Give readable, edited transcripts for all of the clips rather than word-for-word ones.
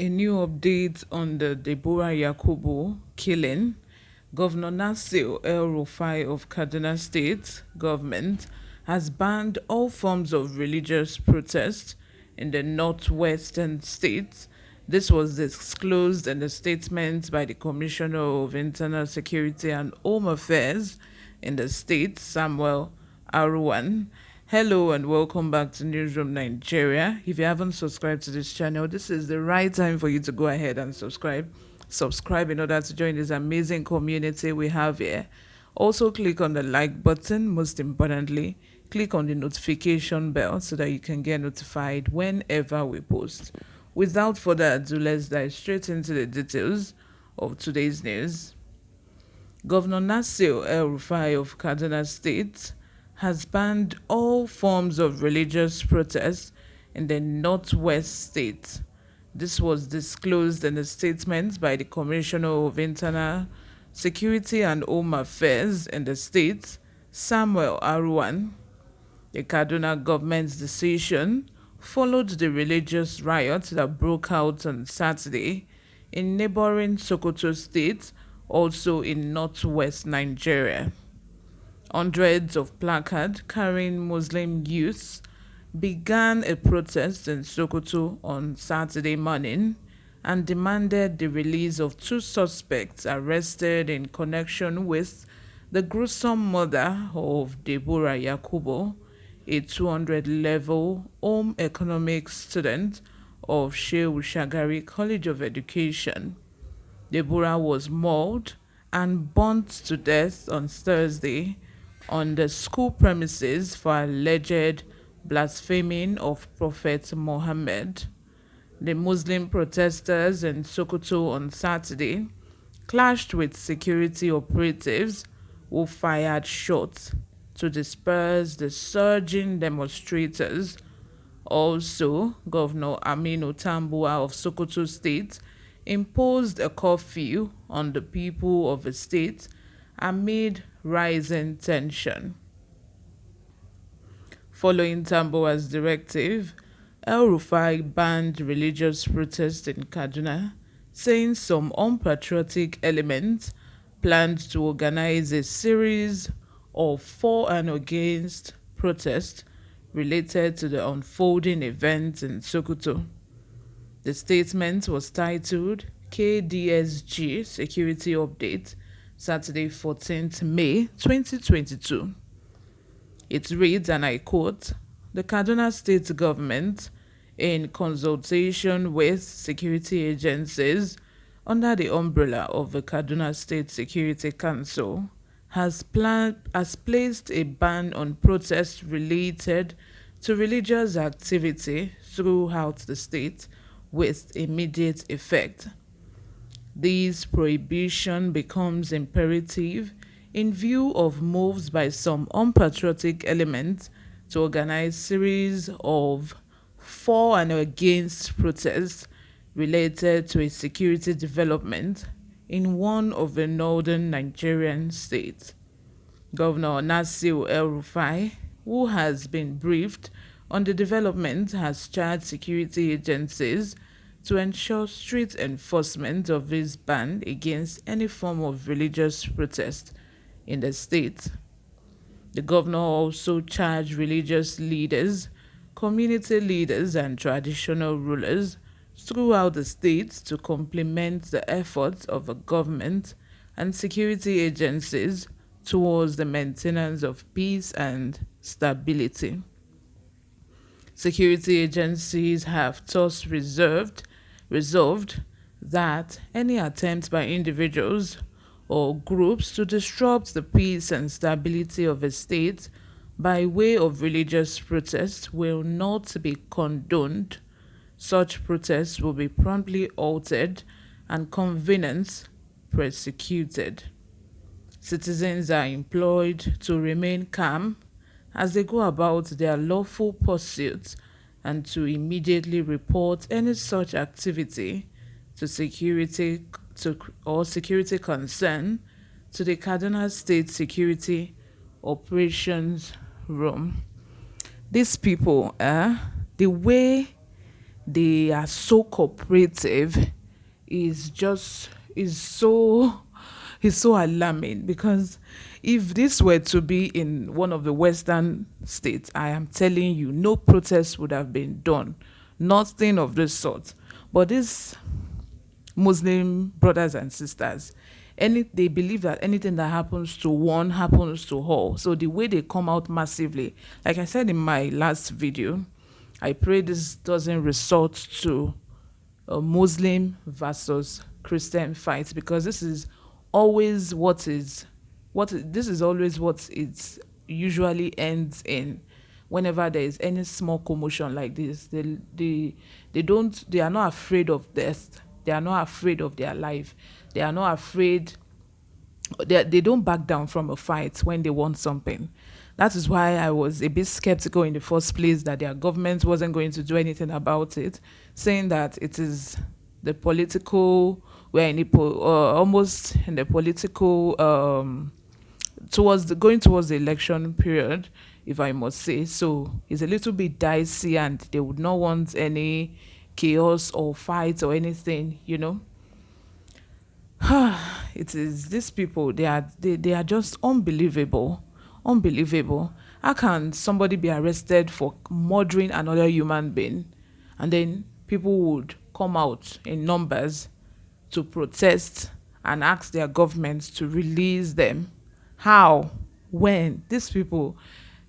A new update on the Deborah Yakubu killing. Governor Nasir El Rufai of Kaduna State government has banned all forms of religious protest in the northwestern states. This was disclosed in a statement by the Commissioner of Internal Security and Home Affairs in the state, Samuel Aruwan. Hello and welcome back to Newsroom Nigeria. If you haven't subscribed to this channel, this is the right time for you to go ahead and subscribe. Subscribe in order to join this amazing community we have here. Also, click on the like button. Most importantly, click on the notification bell so that you can get notified whenever we post. Without further ado, let's dive straight into the details of today's news. Governor Nasir El Rufai of Kaduna State has banned all forms of religious protest in the northwest state. This was disclosed in a statement by the Commissioner of Internal Security and Home Affairs in the state, Samuel Aruwan. The Kaduna government's decision followed the religious riot that broke out on Saturday in neighboring Sokoto state, also in northwest Nigeria. Hundreds of placards carrying Muslim youths began a protest in Sokoto on Saturday morning and demanded the release of two suspects arrested in connection with the gruesome murder of Deborah Yakubu, a 200-level home economics student of Shehu Shagari College of Education. Deborah was mauled and burnt to death on Thursday on the school premises for alleged blaspheming of Prophet Muhammad. The Muslim protesters in Sokoto on Saturday clashed with security operatives who fired shots to disperse the surging demonstrators. Also, Governor Aminu Tambuwa of Sokoto State imposed a curfew on the people of the state amid rising tension. Following Tambuwa's directive, El Rufai banned religious protests in Kaduna, saying some unpatriotic elements planned to organize a series of for and against protests related to the unfolding events in Sokoto. The statement was titled KDSG Security Update, Saturday 14th May 2022. It reads, and I quote, "The Kaduna State government, in consultation with security agencies under the umbrella of the Kaduna State Security Council, has placed a ban on protests related to religious activity throughout the state with immediate effect. This prohibition becomes imperative in view of moves by some unpatriotic elements to organize series of for and against protests related to a security development in one of the northern Nigerian states. Governor Nasir El Rufai, who has been briefed on the development, has charged security agencies to ensure strict enforcement of this ban against any form of religious protest in the state. The governor also charged religious leaders, community leaders, and traditional rulers throughout the state to complement the efforts of the government and security agencies towards the maintenance of peace and stability. Security agencies have thus resolved that any attempt by individuals or groups to disrupt the peace and stability of a state by way of religious protest will not be condoned. Such protests will be promptly halted and convenants prosecuted. Citizens are implored to remain calm as they go about their lawful pursuits and to immediately report any such activity to security concern to the Kaduna State Security Operations Room. These people, the way they are so cooperative is is so alarming, because if this were to be in one of the western states, I am telling you, no protest would have been done, nothing of this sort. But these Muslim brothers and sisters, they believe that anything that happens to one happens to all. So the way they come out massively, like I said in my last video, I pray this doesn't resort to a Muslim versus Christian fight, because this is always this is always what it usually ends in. Whenever there is any small commotion like this, they are not afraid of death. They are not afraid of their life. They are not afraid. They don't back down from a fight when they want something. That is why I was a bit skeptical in the first place that their government wasn't going to do anything about it, saying that it is the political, we're in the almost in the political, going towards the election period, if I must say. So it's a little bit dicey, and they would not want any chaos or fight or anything, it is these people, they are just unbelievable. How can somebody be arrested for murdering another human being, and then people would come out in numbers to protest and ask their governments to release them? How? When? These people,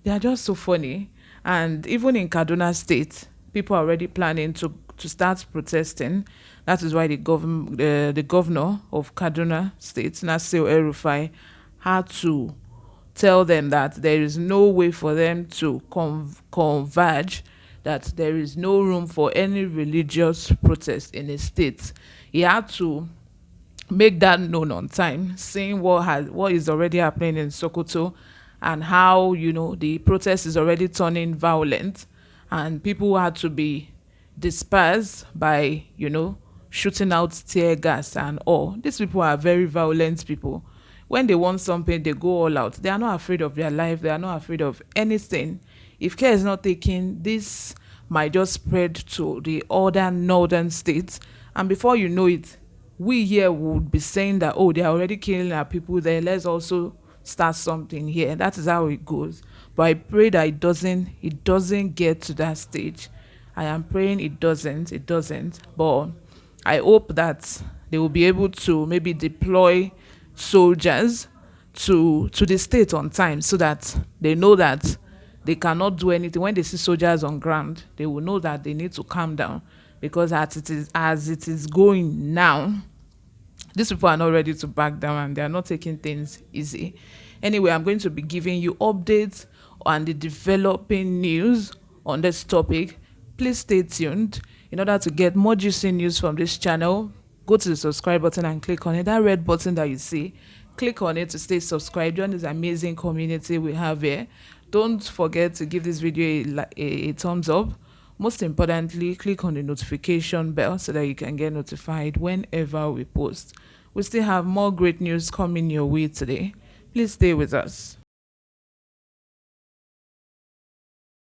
they are just so funny. And even in Kaduna State, people are already planning to start protesting. That is why the governor of Kaduna State, Nasir El-Rufai, had to tell them that there is no way for them to converge, that there is no room for any religious protest in the state. He had to make that known on time, seeing what is already happening in Sokoto, and how the protest is already turning violent, and people had to be dispersed by shooting out tear gas and all. These people are very violent people. When they want something, they go all out. They are not afraid of their life. They are not afraid of anything. If care is not taken, this might just spread to the other northern states, and before you know it, we here would be saying that, oh, they are already killing our people there, let's also start something here. That is how it goes. But I pray that it doesn't get to that stage. I am praying it doesn't. But I hope that they will be able to maybe deploy soldiers to the state on time, so that they know that they cannot do anything. When they see soldiers on ground, they will know that they need to calm down, because as it is going now, these people are not ready to back down, and they are not taking things easy. Anyway, I'm going to be giving you updates on the developing news on this topic. Please stay tuned. In order to get more juicy news from this channel, go to the subscribe button and click on it. That red button that you see, click on it to stay subscribed. Join this amazing community we have here. Don't forget to give this video a thumbs up. Most importantly, click on the notification bell so that you can get notified whenever we post. We still have more great news coming your way today. Please stay with us.